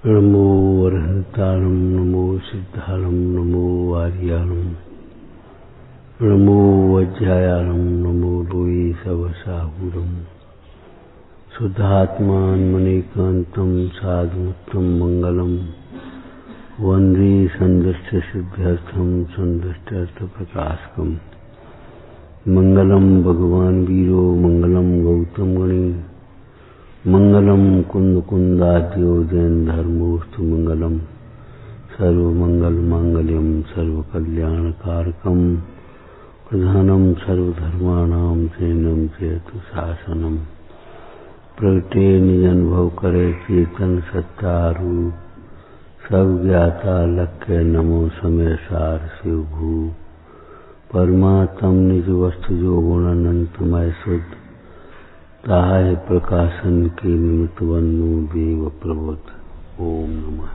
नमो वरहंतारं नमो सिद्धारं नमो वार्याणं नमो वज्रायाणं नमो लोये सवसाहूरं शुद्धात्मान्मनेकान्तं साधुमुत्तम मंगलम वंदे संदृष्ट सिद्ध्यर्थम संदृष्टार्थ प्रकाशकम मंगलम भगवान वीरो मंगलम गौतम गणी मंगलम कुंद कुंदाद्यो जैन धर्मोस्तु मंगलम सर्वमंगल मांगल्यम सर्वकल्याणकारकम प्रधानम सर्वधर्माणां जैनम चेतु शासनम प्रगटे निजनुभव करे चेतन सत्तारू सब ज्ञाता लक्ष्य नमो समय सार शिव भू परमात्म निज वस्तु जो गुण अनंतमय शुद्ध ताय प्रकाशन के निमित्त वनु देव प्रबोध। ओम नमः।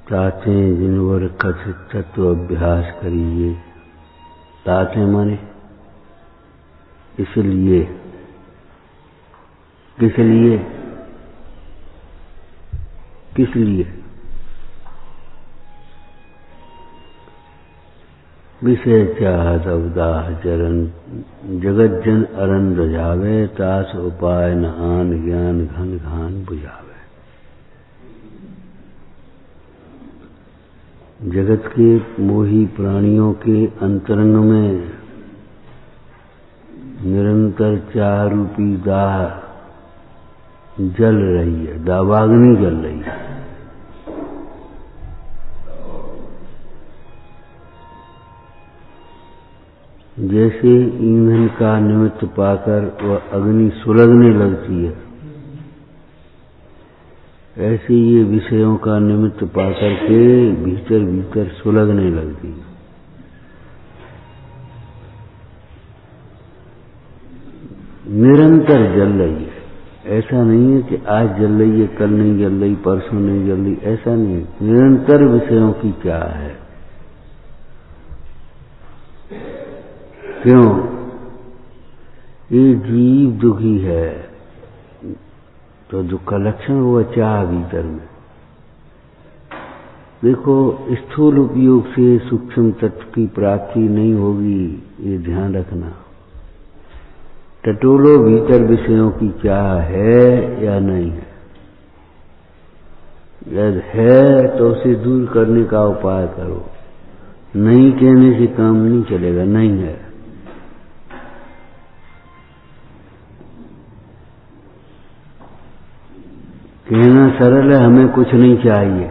ताते जिनवर कथित तत्व अभ्यास करिए। ताते माने इसलिए, किस लिए, किस लिए? विषय चाहत अवदाह चरण जगत जन अरन रजावे तास उपाय न आन ज्ञान घन घान बुझावे। जगत के मोही प्राणियों के अंतरंग में निरंतर चाह रूपी दाह जल रही है, दावाग्नि जल रही है। जैसे ईंधन का निमित्त पाकर वह अग्नि सुलगने लगती है, ऐसे ये विषयों का निमित्त पाकर के भीतर भीतर सुलगने लगती है। निरंतर जल रही है। ऐसा नहीं है कि आज जल रही है, कल नहीं जल रही, परसों नहीं जल रही, ऐसा नहीं है। निरंतर विषयों की चाह है। क्यों? ये जीव दुखी है तो दुख का लक्षण हुआ चाह भीतर में। देखो, स्थूल उपयोग से सूक्ष्म तत्व की प्राप्ति नहीं होगी, ये ध्यान रखना। टटोलो भीतर विषयों की चाह है या नहीं है। यदि है तो उसे दूर करने का उपाय करो। नहीं कहने से काम नहीं चलेगा। नहीं है, कहना सरल है, हमें कुछ नहीं चाहिए।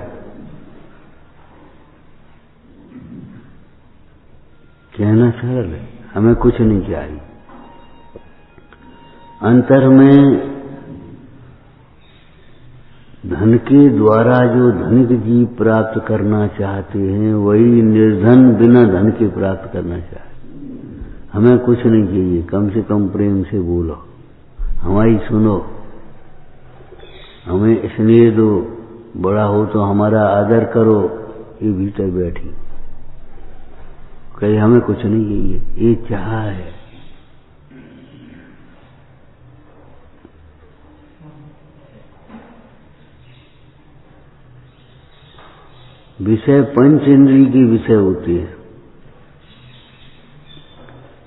कहना सरल है, हमें कुछ नहीं चाहिए। अंतर में धन के द्वारा जो धनिक जीव प्राप्त करना चाहते हैं, वही निर्धन बिना धन के प्राप्त करना चाहते। हमें कुछ नहीं चाहिए, कम से कम प्रेम से बोलो, हमारी सुनो, हमें स्नेह दो, बड़ा हो तो हमारा आदर करो। ये भीतर बैठी कहीं हमें कुछ नहीं चाहिए, ये चाह है। विषय पंच इंद्रिय की विषय होती है।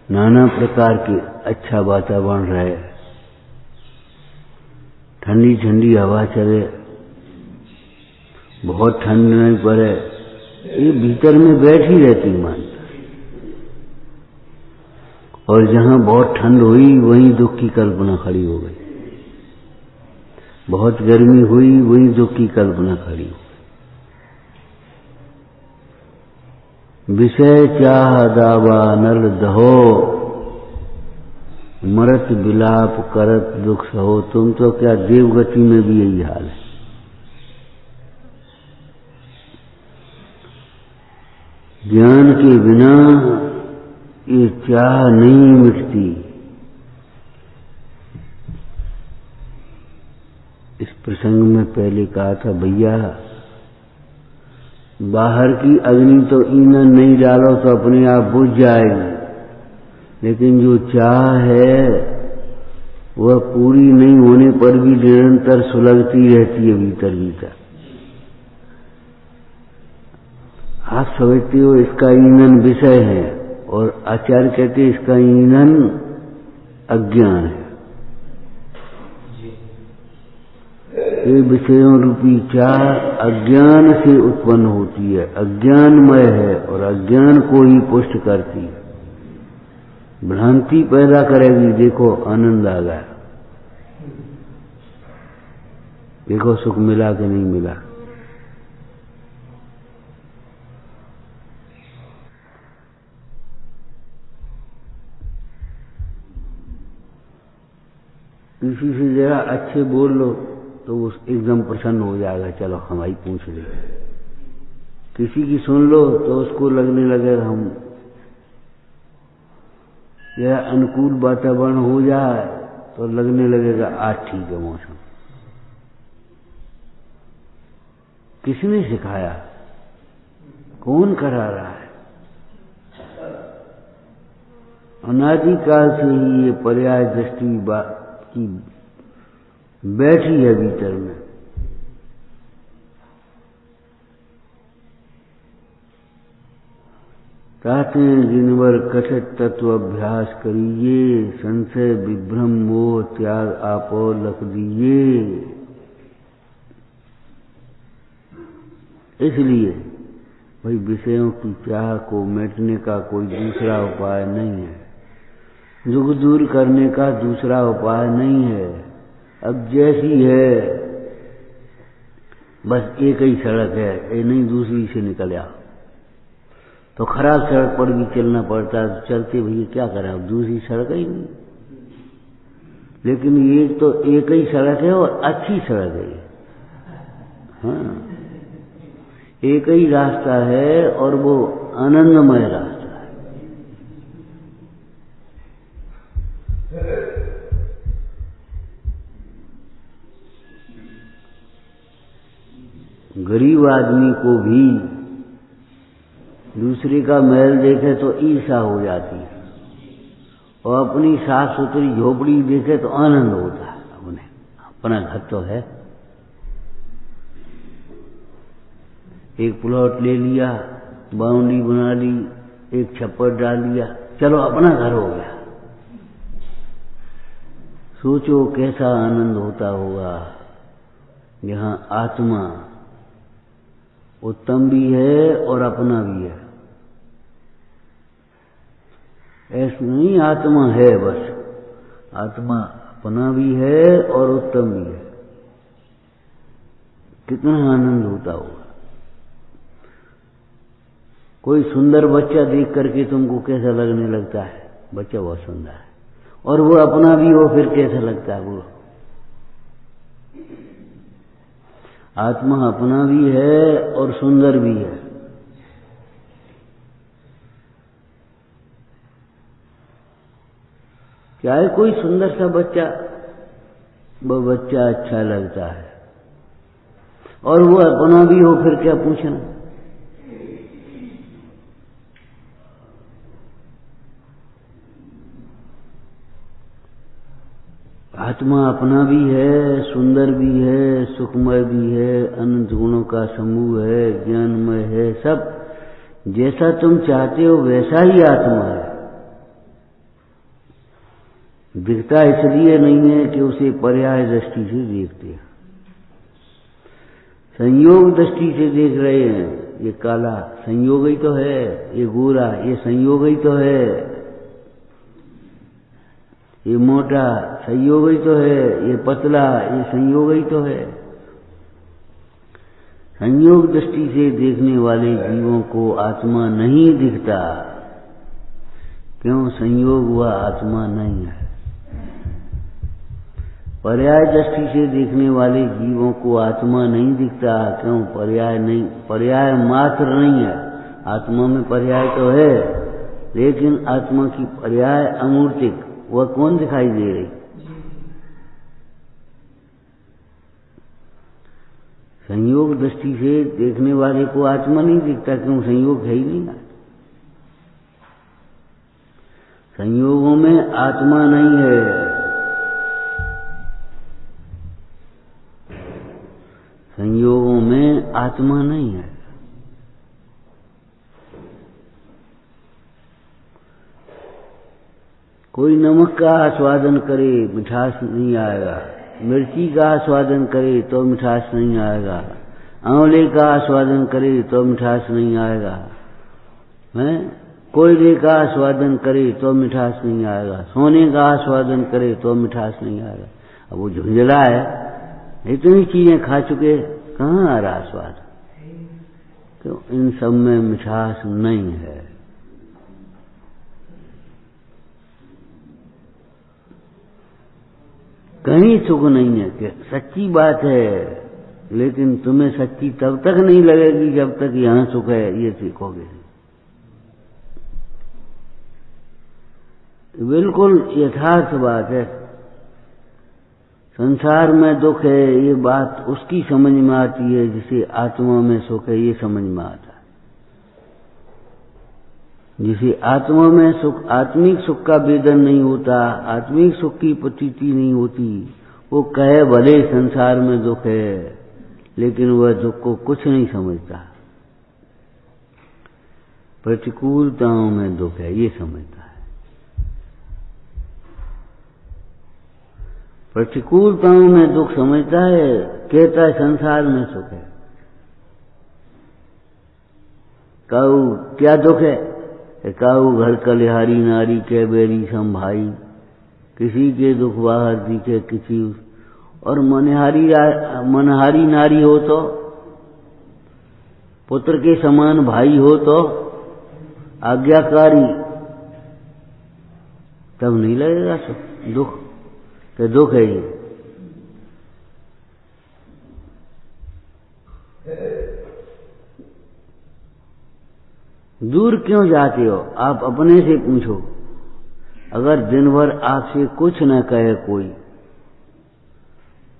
नाना प्रकार के अच्छा वातावरण रहे, ठंडी ठंडी हवा चले, बहुत ठंड नहीं पड़े, ये भीतर में बैठी रहती मानता। और जहां बहुत ठंड हुई वहीं दुख की कल्पना खड़ी हो गई। बहुत गर्मी हुई वहीं दुख की कल्पना खड़ी हो गई। विषय चाह दावा नल दहो मरत विलाप करत दुख सहो। तुम तो क्या देवगति में भी यही हाल है। ज्ञान के बिना ये चाह नहीं मिटती। इस प्रसंग में पहले कहा था, भैया बाहर की अग्नि तो ईंधन नहीं डालो तो अपने आप बुझ जाएगी, लेकिन जो चाह है वह पूरी नहीं होने पर भी निरंतर सुलगती रहती है भीतर भीतर। आप समझते हो इसका ईंधन विषय है, और आचार्य कहते हैं इसका ईंधन अज्ञान है। ये विषयों रूपी चाह अज्ञान से उत्पन्न होती है, अज्ञानमय है और अज्ञान को ही पुष्ट करती है, भ्रांति पैदा करेगी। देखो आनंद आ गया, देखो सुख मिला कि नहीं मिला। किसी से जरा अच्छे बोल लो तो वो एकदम प्रसन्न हो जाएगा, चलो हमारी पूछ ले। किसी की सुन लो तो उसको लगने लगेगा हम यह अनुकूल वातावरण हो जाए तो लगने लगेगा आज ठीक है मौसम। किसने सिखाया, कौन करा रहा है? अनादिकाल से ही ये पर्याय दृष्टि की बैठी है भीतर में। कहते हैं जिनवर कठिन तत्व अभ्यास करिए, संशय विभ्रम मोह त्याग आपो लख दीजिए। इसलिए भाई विषयों की चाह को मिटने का कोई दूसरा उपाय नहीं है, दुख दूर करने का दूसरा उपाय नहीं है। अब जैसी है बस एक ही सड़क है, ये नहीं दूसरी से निकल आओ। तो खराब सड़क पर भी चलना पड़ता है, तो चलते भैया क्या करें, अब दूसरी सड़क ही नहीं। लेकिन ये तो एक ही सड़क है और अच्छी सड़क है। हाँ, एक ही रास्ता है और वो आनंदमय रास्ता है। गरीब आदमी को भी दूसरे का महल देखे तो ईर्ष्या हो जाती है, और अपनी साफ सुथरी झोपड़ी देखे तो आनंद होता है। उन्हें अपना घर तो है, एक प्लॉट ले लिया, बाउंड्री बना ली, एक छप्पर डाल लिया, चलो अपना घर हो गया। सोचो कैसा आनंद होता होगा। यहाँ आत्मा उत्तम भी है और अपना भी है। ऐसा नहीं आत्मा है बस, आत्मा अपना भी है और उत्तम भी है। कितना आनंद होता होगा। कोई सुंदर बच्चा देख करके तुमको कैसा लगने लगता है? बच्चा बहुत सुंदर है, और वो अपना भी हो फिर कैसा लगता है? वो आत्मा अपना भी है और सुंदर भी है। चाहे कोई सुंदर सा बच्चा, वो बच्चा अच्छा लगता है, और वो अपना भी हो फिर क्या पूछना। आत्मा अपना भी है, सुंदर भी है, सुखमय भी है, अनंत गुणों का समूह है, ज्ञानमय है। सब जैसा तुम चाहते हो वैसा ही आत्मा है। दिखता इसलिए नहीं है कि उसे पर्याय दृष्टि से देखते हैं, संयोग दृष्टि से देख रहे हैं। ये काला संयोग ही तो है, ये गोरा ये संयोग ही तो है, ये मोटा संयोग ही तो है, ये पतला ये संयोग ही तो है। संयोग दृष्टि से देखने वाले जीवों को आत्मा नहीं दिखता। क्यों? संयोग हुआ आत्मा नहीं है। पर्याय दृष्टि से देखने वाले जीवों को आत्मा नहीं दिखता। क्यों? पर्याय नहीं, पर्याय मात्र नहीं है। आत्मा में पर्याय तो है, लेकिन आत्मा की पर्याय अमूर्तिक, वह कौन दिखाई दे रही? संयोग दृष्टि से देखने वाले को आत्मा नहीं दिखता, क्यों? संयोग है ही नहीं। संयोगों में आत्मा नहीं है। संयोगों में आत्मा नहीं है। कोई नमक का आस्वादन करे मिठास नहीं आएगा, मिर्ची का आस्वादन करे तो मिठास नहीं आएगा, आंवले का आस्वादन करे तो मिठास नहीं आएगा, हैं? कोयले का आस्वादन करे तो मिठास नहीं आएगा, सोने का आस्वादन करे तो मिठास नहीं आएगा। अब वो झुंझला है, इतनी चीजें खा चुके, कहाँ आ रहा स्वाद? तो इन सब में मिठास नहीं है। कहीं सुख नहीं है। कि सच्ची बात है, लेकिन तुम्हें सच्ची तब तक नहीं लगेगी जब तक यहां सुख है ये सीखोगे। बिल्कुल यथार्थ बात है। संसार में दुख है ये बात उसकी समझ में आती है जिसे आत्मा में सुख है ये समझ में आता है। जिसे आत्मा में सुख, आत्मिक सुख का वेदन नहीं होता, आत्मिक सुख की प्रतीति नहीं होती, वो कहे भले संसार में दुख है, लेकिन वह दुख को कुछ नहीं समझता। प्रतिकूलताओं में दुख है ये समझता है। प्रतिकूलताओं में दुख समझता है, कहता है संसार में सुख है। कहूं क्या दुख है? कहूं घर कलिहारी नारी के बेरी संभाई, किसी के दुख बाहर दिखे किसी। और मनहारी नारी हो तो, पुत्र के समान भाई हो तो, आज्ञाकारी, तब नहीं लगेगा दुख। कि दुख है ये। दूर क्यों जाते हो? आप अपने से पूछो। अगर दिन भर आपसे कुछ न कहे कोई,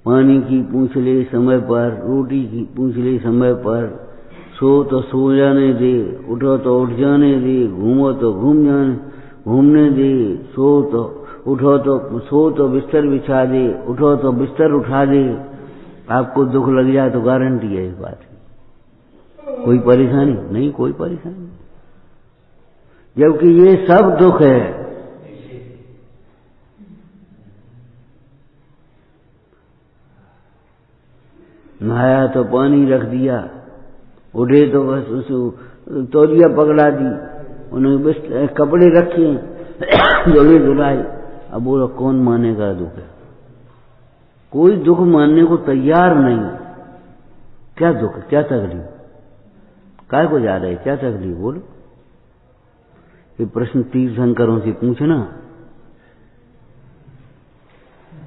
पानी की पूछ ले समय पर, रोटी की पूछ ले समय पर, सो तो सो जाने दे, उठो तो उठ जाने दे, घूमो तो घूमने दे, सो तो उठो तो सो तो बिस्तर बिछा दे, उठो तो बिस्तर उठा दे, आपको दुख लग जाए तो गारंटी है इस बात की। कोई परेशानी नहीं, कोई परेशानी। जबकि ये सब दुख है। नहाया तो पानी रख दिया, उठे तो बस उस तौलिया पकड़ा दी, उन्हें कपड़े रखे, धुले धुलाए। अब बोलो कौन मानेगा दुख है? कोई दुख मानने को तैयार नहीं। क्या दुख, क्या तकलीफ, काय को जा रहे, क्या तकलीफ? बोलो। ये प्रश्न तीर्थंकरों से पूछना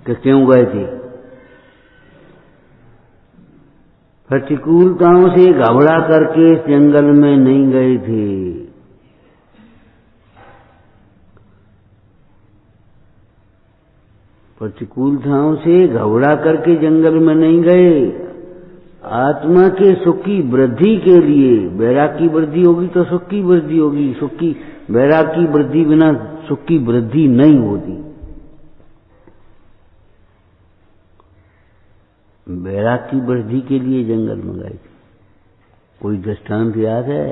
कि क्यों गए थे। प्रतिकूलताओं से घबरा करके इस जंगल में नहीं गए थे। प्रतिकूलताओं से घबरा करके जंगल में नहीं गए। आत्मा के सुख की वृद्धि के लिए, वैराग की वृद्धि होगी तो सुख की वृद्धि होगी। सुख की, वैराग की वृद्धि बिना सुख की वृद्धि नहीं होती। वैराग की वृद्धि के लिए जंगल में गए थे। कोई दृष्टांत याद है?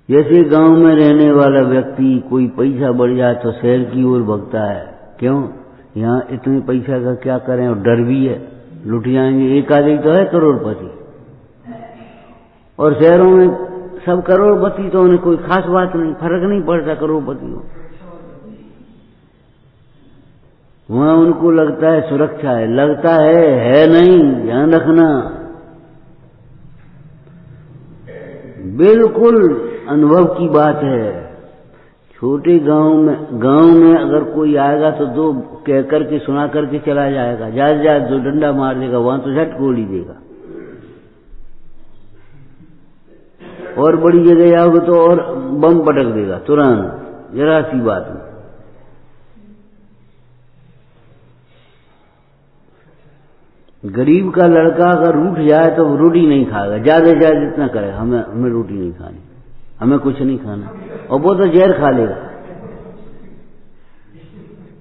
जैसे गांव में रहने वाला व्यक्ति कोई पैसा बढ़ जाए तो शहर की ओर भागता है। क्यों? यहाँ इतने पैसा का क्या करें, और डर भी है लुट जाएंगे। एक आदमी तो है करोड़पति, और शहरों में सब करोड़पति तो उन्हें कोई खास बात नहीं, फर्क नहीं पड़ता करोड़पति को। वहां उनको लगता है सुरक्षा है, लगता है नहीं, ध्यान रखना। बिल्कुल अनुभव की बात है। छोटे गांव में अगर कोई आएगा तो दो कह करके सुना करके चला जाएगा, जा दो डंडा मार देगा, वहां तो झट गोली देगा। और बड़ी जगह जाओगे तो और बम पटक देगा तुरंत, जरा सी बात में। गरीब का लड़का अगर रूठ जाए तो रोटी नहीं खाएगा, ज्यादा से ज्यादा जितना करेगा, हमें रोटी नहीं खानी, हमें कुछ नहीं खाना, और वो तो जहर खा लेगा।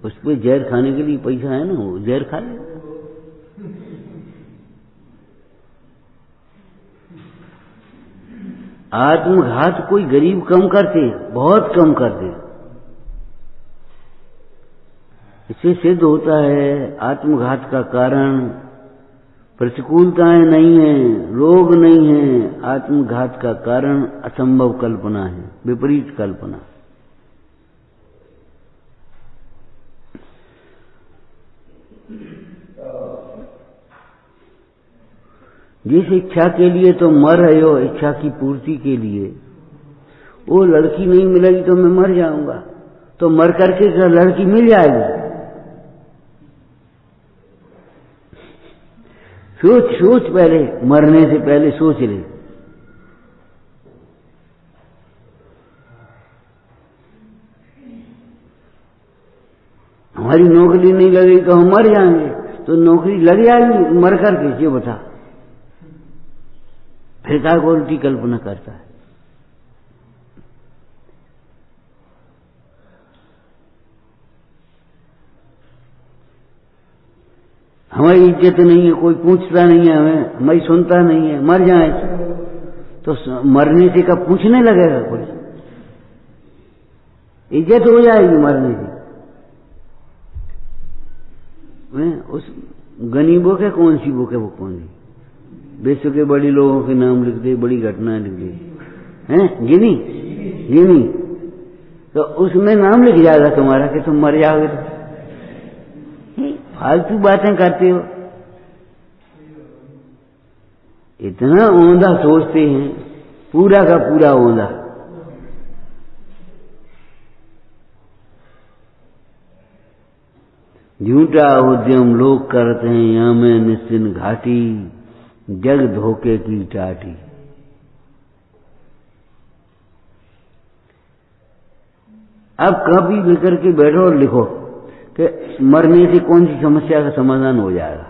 उस पर जहर खाने के लिए पैसा है ना, वो जहर खा लेगा। आत्मघात कोई गरीब कम करते, बहुत कम करते। इससे सिद्ध होता है आत्मघात का कारण प्रतिकूलताएं नहीं है, रोग नहीं है, आत्मघात का कारण असंभव कल्पना है, विपरीत कल्पना। जिस इच्छा के लिए तो मर रहे हो, इच्छा की पूर्ति के लिए, वो लड़की नहीं मिलेगी तो मैं मर जाऊंगा, तो मर करके लड़की मिल जाएगी। सोच पहले, मरने से पहले सोच ले। हमारी नौकरी नहीं लगेगी तो हम मर जाएंगे, तो नौकरी लग जाएगी मर करके, ये बता। फिर क्या को उल्टी कल्पना करता है। हमारी इज्जत नहीं है, कोई पूछता नहीं है हमें, हमारी सुनता नहीं है, मर जाए तो मरने से कब पूछने लगेगा कोई? इज्जत हो जाएगी मरने से। उस गनी बुक है, कौन सी बुक है वो, कौन सी? विश्व के बड़ी लोगों के नाम लिख दे, बड़ी घटनाएं लिख दे, हैं गिनी, तो उसमें नाम लिख जाएगा तुम्हारा कि तुम मर जाओगे। तो फालतू बातें करते हो, इतना औंधा सोचते हैं, पूरा का पूरा औंधा। झूठा उद्यम लोग करते हैं, यहाँ में निश्चिन घाटी, जग धोखे की टाटी। अब कभी लेकर के बैठो और लिखो कि मरने से कौन सी समस्या का समाधान हो जाएगा।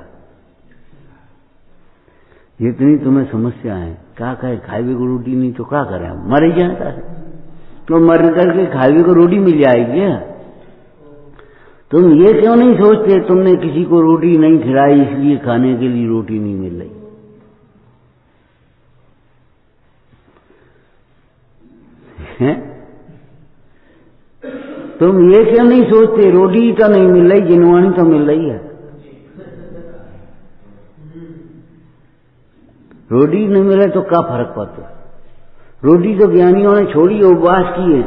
जितनी तुम्हें समस्या है, क्या कहे, खावे को रोटी नहीं तो क्या करें, मर ही जाता है। तो मर करके खावे को रोटी मिल जाएगी। तुम ये क्यों नहीं सोचते तुमने किसी को रोटी नहीं खिलाई इसलिए खाने के लिए रोटी नहीं मिल रही है? तुम ये क्यों नहीं सोचते रोटी तो नहीं मिल रही, जिनवानी तो मिल रही है। रोटी नहीं मिले तो क्या फर्क पड़ता? रोटी तो ज्ञानियों ने छोड़ी, उपवास किए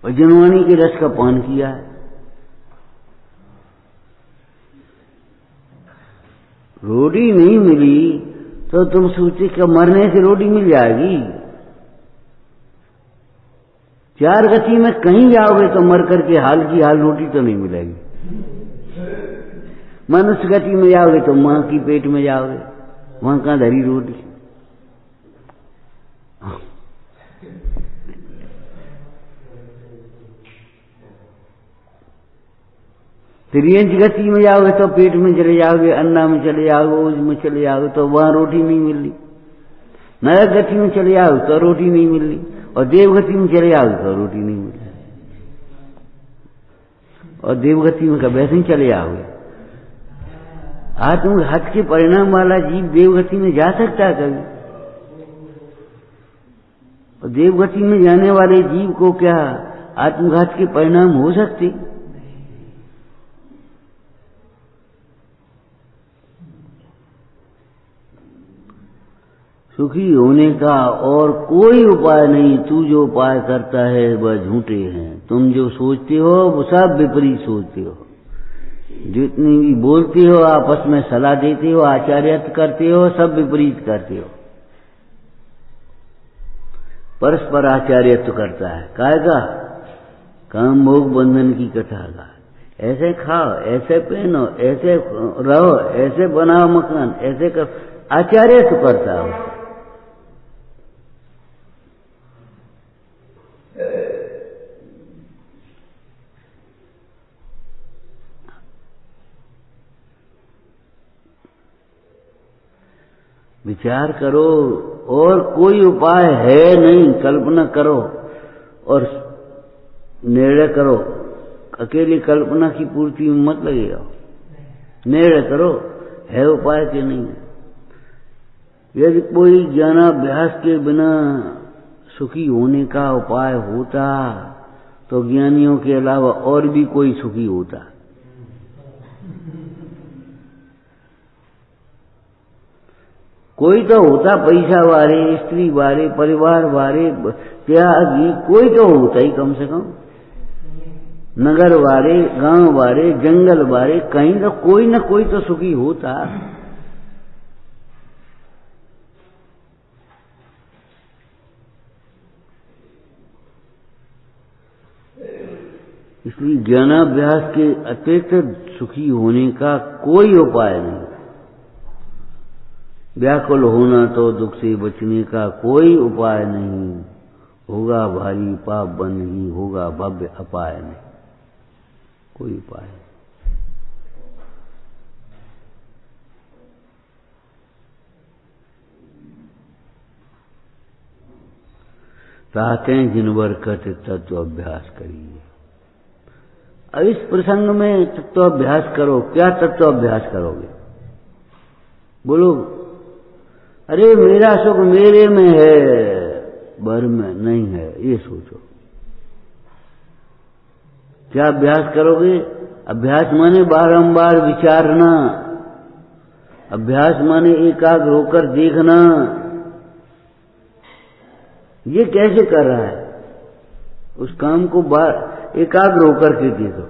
और जिनवानी के रस का पान किया है। रोटी नहीं मिली तो तुम सोचे कि मरने से रोटी मिल जाएगी। चार गति में कहीं जाओगे तो मर करके हाल की हाल रोटी तो नहीं मिलेगी। मनुष्य गति में जाओगे तो मां की पेट में जाओगे, वहां कहां धरी रोटी। त्रियंच गति में जाओगे तो पेट में चले जाओगे, अन्ना में चले जाओगे, ओज में चले जाओगे तो वहां रोटी नहीं मिल रही। नरक गति में चले जाओगे तो रोटी नहीं मिल रही, और देवगति में चले जाओगे तो रोटी नहीं मिल रही। और देवगति में कब ऐसे ही चले जाओगे। आत्मघात के परिणाम वाला जीव देवगति में जा सकता है कभी? और देवगति में जाने वाले जीव को क्या आत्मघात के परिणाम हो सकते? सुखी होने का और कोई उपाय नहीं। तू जो उपाय करता है वह झूठे हैं। तुम जो सोचते हो वो सब विपरीत सोचते हो। जितनी भी बोलते हो, आपस में सलाह देते हो, आचार्यत्व करते हो, सब विपरीत करते हो। परस्पर आचार्यत्व करता है। कायगा काम भोग बंधन की कथा का। ऐसे खाओ, ऐसे पहनो, ऐसे रहो, ऐसे बनाओ मकान, ऐसे कर, आचार्यत्व करता हो। विचार करो, और कोई उपाय है नहीं। कल्पना करो और निर्णय करो। अकेली कल्पना की पूर्ति में मत लगेगा, निर्णय करो है उपाय के नहीं है। यदि कोई ज्ञानाभ्यास के बिना सुखी होने का उपाय होता तो ज्ञानियों के अलावा और भी कोई सुखी होता। कोई तो होता पैसा वाले, स्त्री वाले, परिवार वाले, त्यागी, कोई तो होता ही कम से कम। नगर वाले, गांव वाले, जंगल वाले, कहीं तो कोई न कोई तो सुखी होता। इसलिए ज्ञानाभ्यास के अतिरिक्त सुखी होने का कोई उपाय नहीं। व्याकुल होना तो दुख से बचने का कोई उपाय नहीं। होगा भारी पाप बंदगी, होगा भव्य अपाय नहीं, कोई उपाय नहीं। ताकें जिनवर कट तत्व अभ्यास करिए। अब इस प्रसंग में तत्व अभ्यास करो। क्या तत्व अभ्यास करोगे? बोलो, अरे मेरा सुख मेरे में है, बर में नहीं है, ये सोचो। क्या अभ्यास करोगे? अभ्यास माने बारंबार विचारना, अभ्यास माने एकाग्र होकर देखना। ये कैसे कर रहा है? उस काम को एकाग्र होकर के देखो,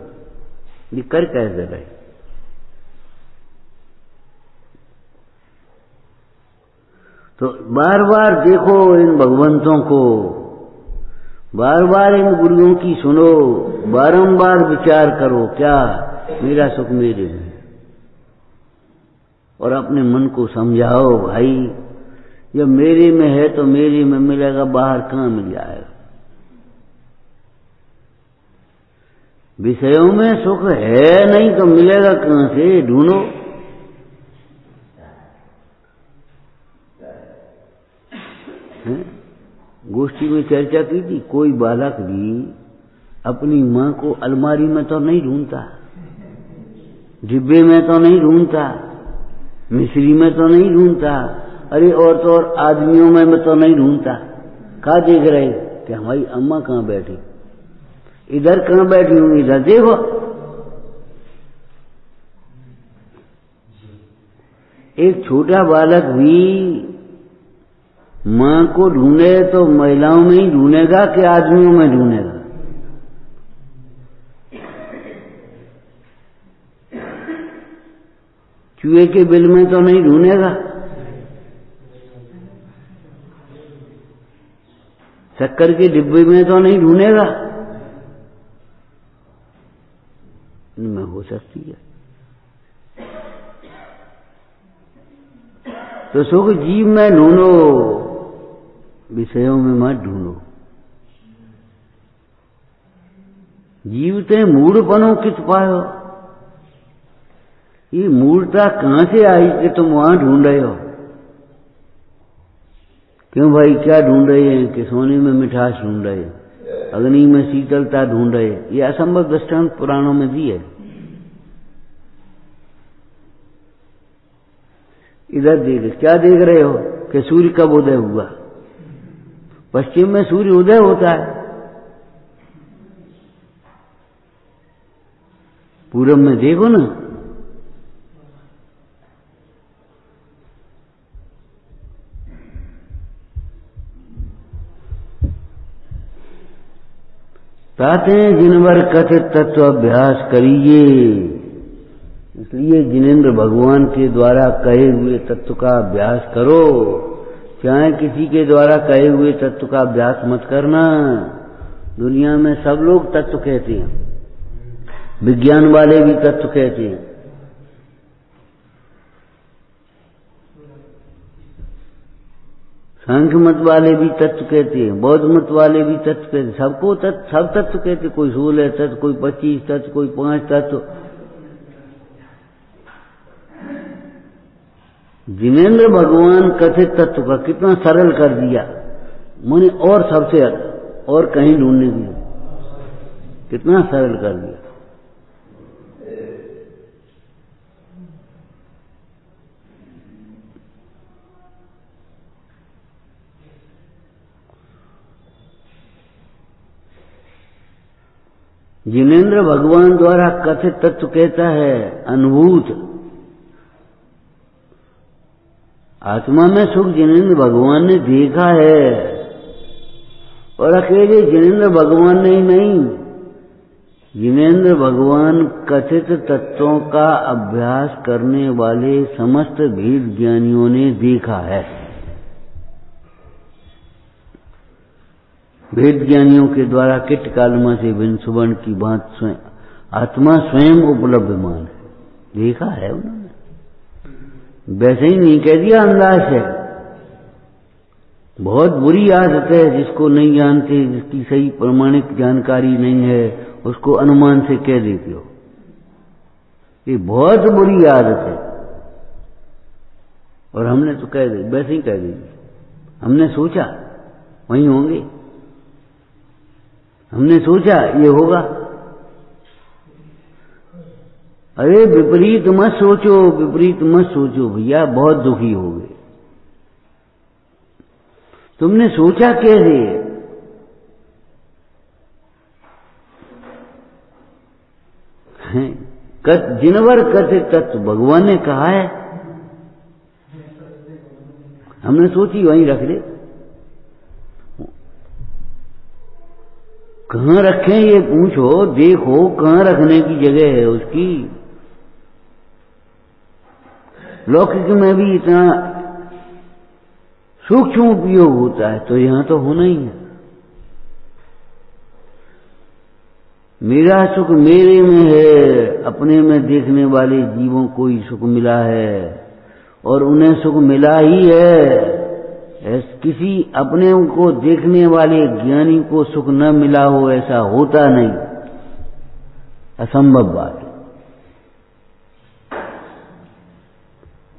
ये कर कैसे रहे? तो बार बार देखो इन भगवंतों को, बार बार इन गुरुओं की सुनो, बारंबार विचार करो क्या मेरा सुख मेरे में। और अपने मन को समझाओ, भाई जब मेरे में है तो मेरे में मिलेगा, बाहर कहाँ मिल जाएगा। विषयों में सुख है नहीं तो मिलेगा कहाँ से? ढूंढो। गोष्ठी में चर्चा की थी, कोई बालक भी अपनी मां को अलमारी में तो नहीं ढूंढता, डिब्बे में तो नहीं ढूंढता, मिश्री में तो नहीं ढूंढता, अरे और तो और आदमियों में तो नहीं ढूंढता। कहाँ देख रहे कि हमारी अम्मा कहाँ बैठी, इधर कहाँ बैठी हूं, इधर देखो। एक छोटा बालक भी मां को ढूंढे तो महिलाओं में ही ढूंढेगा कि आदमियों में ढूंढेगा? चूहे के बिल में तो नहीं ढूंढेगा, शक्कर के डिब्बे में तो नहीं ढूंढेगा। इनमें हो सकती है। तो सुख जीव में ढूंढो, विषयों में मत ढूंढो। जीवते मूढ़पनो कित पायो। ये मूढ़ता कहां से आई कि तुम वहां ढूंढ रहे हो? क्यों भाई, क्या ढूंढ रहे हैं? कि सोने में मिठास ढूंढ रहे, अग्नि में शीतलता ढूंढ रहे। ये असंभव दृष्टांत पुराणों में दी है। इधर देख, क्या देख रहे हो? कि सूर्य कब उदय हुआ। पश्चिम में सूर्य उदय होता है, पूरब में देखो ना। ताते जिनवर कथित तत्व अभ्यास करिए। इसलिए जिनेंद्र भगवान के द्वारा कहे हुए तत्व का अभ्यास करो, चाहे किसी के द्वारा कहे हुए तत्व का अभ्यास मत करना। दुनिया में सब लोग तत्व कहते हैं, विज्ञान वाले भी तत्व कहते हैं, सांख्य मत वाले भी तत्व कहते हैं, बौद्ध मत वाले भी तत्व कहते हैं। सबको तत्व, सब तत्व कहते। कोई 16 तत्व, कोई 25 तत्व, कोई 5 तत्व। जिनेन्द्र भगवान कथित तत्व का कितना सरल कर दिया मुनि, और सबसे और कहीं ढूंढने की, कितना सरल कर दिया। जिनेन्द्र भगवान द्वारा कथित तत्व कहता है अनुभूत। आत्मा में सुख जिनेन्द्र भगवान ने देखा है, और अकेले जिनेन्द्र भगवान ने ही नहीं, जिनेन्द्र भगवान कथित तत्वों का अभ्यास करने वाले समस्त भेद ज्ञानियों ने देखा है। वेद ज्ञानियों के द्वारा किट कालमा से भिन्न सुवर्ण की बात आत्मा स्वयं उपलब्धमान है, देखा है उन्होंने, वैसे ही नहीं कह दिया अंदाज है। बहुत बुरी आदत है जिसको नहीं जानते, जिसकी सही प्रमाणिक जानकारी नहीं है, उसको अनुमान से कह देते हो, ये बहुत बुरी आदत है। और हमने तो कह दी, वैसे ही कह दी, हमने सोचा वहीं होंगे, हमने सोचा ये होगा। अरे विपरीत मत सोचो, विपरीत मत सोचो भैया, बहुत दुखी हो गए। तुमने सोचा कैसे? जिनवर कथित तत्व भगवान ने कहा है, हमने सोची वहीं रख दे। कहाँ रखें ये पूछो, देखो कहाँ रखने की जगह है उसकी। लौकिक में भी इतना सूक्ष्म उपयोग होता है, तो यहां तो होना ही है। मेरा सुख मेरे में है, अपने में देखने वाले जीवों को ही सुख मिला है, और उन्हें सुख मिला ही है। किसी अपने को देखने वाले ज्ञानी को सुख न मिला हो ऐसा होता नहीं, असंभव बात है।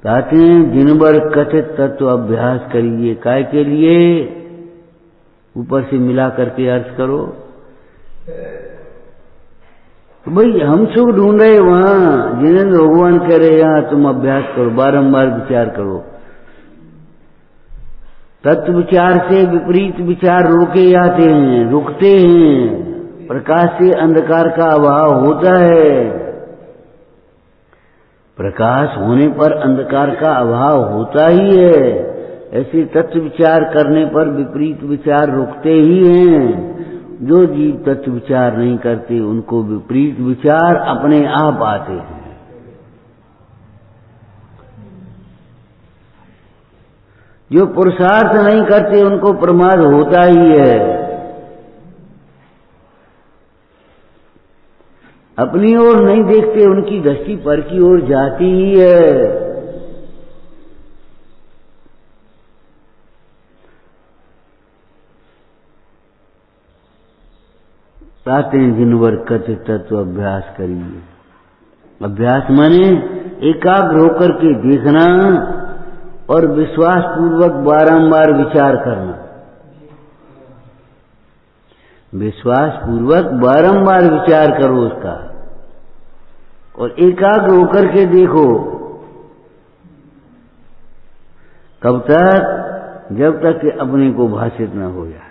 कहते हैं जिनवर कथित तत्व अभ्यास करिए, काय के लिए? ऊपर से मिला करके अर्थ करो। तो भाई हम सुख ढूंढ रहे वहां, जिनेन्द्र भगवान कह रहे यहां तुम अभ्यास करो, बारंबार विचार करो। तत्व विचार से विपरीत विचार रोके जाते हैं, रुकते हैं। प्रकाश से अंधकार का अभाव होता है, प्रकाश होने पर अंधकार का अभाव होता ही है। ऐसे तत्व विचार करने पर विपरीत विचार रुकते ही हैं। जो जीव तत्व विचार नहीं करते उनको विपरीत विचार अपने आप आते हैं। जो पुरुषार्थ नहीं करते उनको प्रमाद होता ही है। अपनी ओर नहीं देखते, उनकी दृष्टि पर की ओर जाती ही है। कहते हैं जिनवर कथित तत्व अभ्यास करिए। अभ्यास माने एकाग्र होकर के देखना और विश्वास पूर्वक बारंबार विचार करना। विश्वास पूर्वक बारंबार विचार करो उसका, और एकाग्र होकर के देखो। कब तक? जब तक कि अपने को भाषित न हो जाए।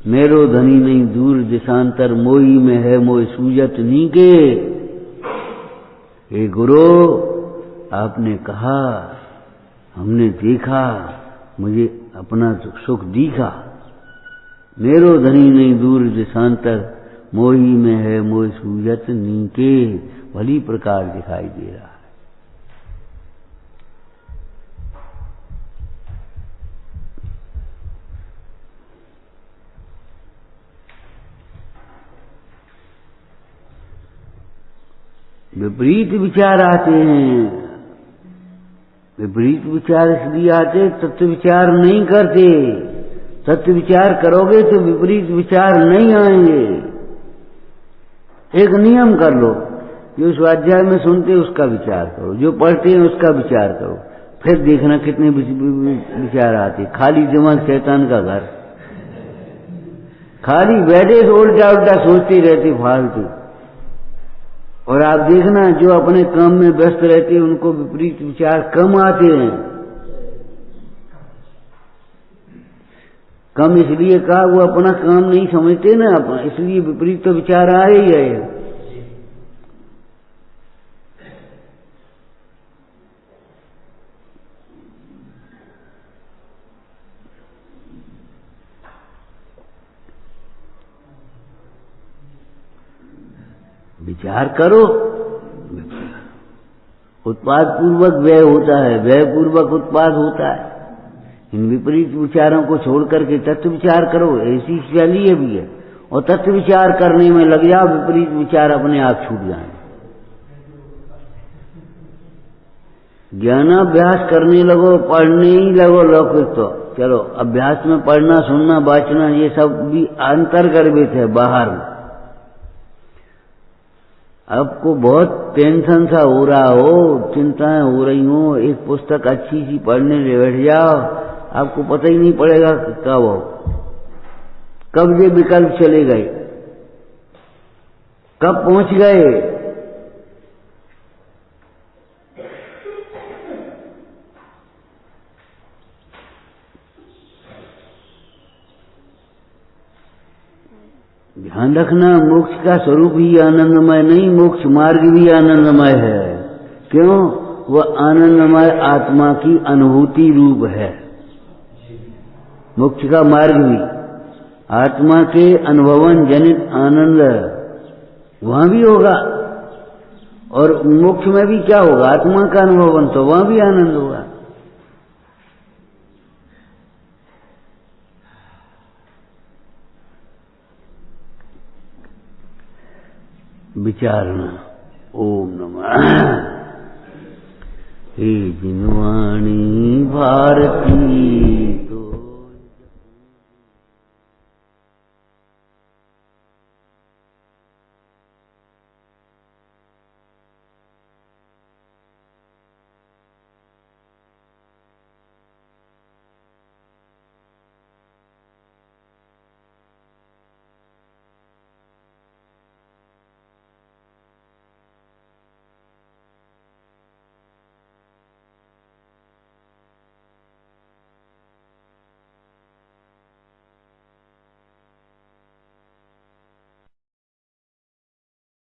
मेरो धनी नहीं दूर दिशांतर, मोही में है मोह सूजत नीके। हे गुरु, आपने कहा, हमने देखा, मुझे अपना सुख दिखा। मेरो धनी नहीं दूर दिशांतर, मोही में है मोह सूजत नीके। भली प्रकार दिखाई दे रहा है। विपरीत विचार आते हैं। विपरीत विचार इसलिए आते, तत्व विचार नहीं करते। तत्व विचार करोगे तो विपरीत विचार नहीं आएंगे। एक नियम कर लो, जो स्वाध्याय में सुनते उसका विचार करो, जो पढ़ते हैं उसका विचार करो, फिर देखना कितने विचार आते। खाली दिमाग शैतान का घर, खाली बैठे तो उल्टा उल्टा सोचते रहते फालतू। और आप देखना जो अपने काम में व्यस्त रहते हैं उनको विपरीत विचार कम आते हैं। कम इसलिए कहा वो अपना काम नहीं समझते ना, इसलिए विपरीत तो विचार आ ही है। विचार करो, उत्पाद पूर्वक व्यय होता है, व्यय पूर्वक उत्पाद होता है। इन विपरीत विचारों को छोड़ करके तत्व विचार करो, ऐसी शैली भी है। और तत्व विचार करने में लग जाओ, विपरीत विचार अपने आप छूट जाए। ज्ञानाभ्यास करने लगो, पढ़ने ही लगो लौकिक तो चलो, अभ्यास में पढ़ना सुनना वाचना ये सब भी अंतर्गर्भित है बाहर में। आपको बहुत टेंशन सा हो रहा हो, चिंताएं हो रही हो, एक पुस्तक अच्छी सी पढ़ने ले बैठ जाओ, आपको पता ही नहीं पड़ेगा कब हो, कब ये विकल्प चले गए, कब पहुंच गए। ध्यान रखना, मोक्ष का स्वरूप ही आनंदमय नहीं, मोक्ष मार्ग भी आनंदमय है। क्यों? वह आनंदमय आत्मा की अनुभूति रूप है। मोक्ष का मार्ग भी आत्मा के अनुभवन जनित आनंद वहां भी होगा, और मोक्ष में भी क्या होगा? आत्मा का अनुभवन, तो वहां भी आनंद होगा। विचारना। ओम नमः। हे जिनवाणी भारती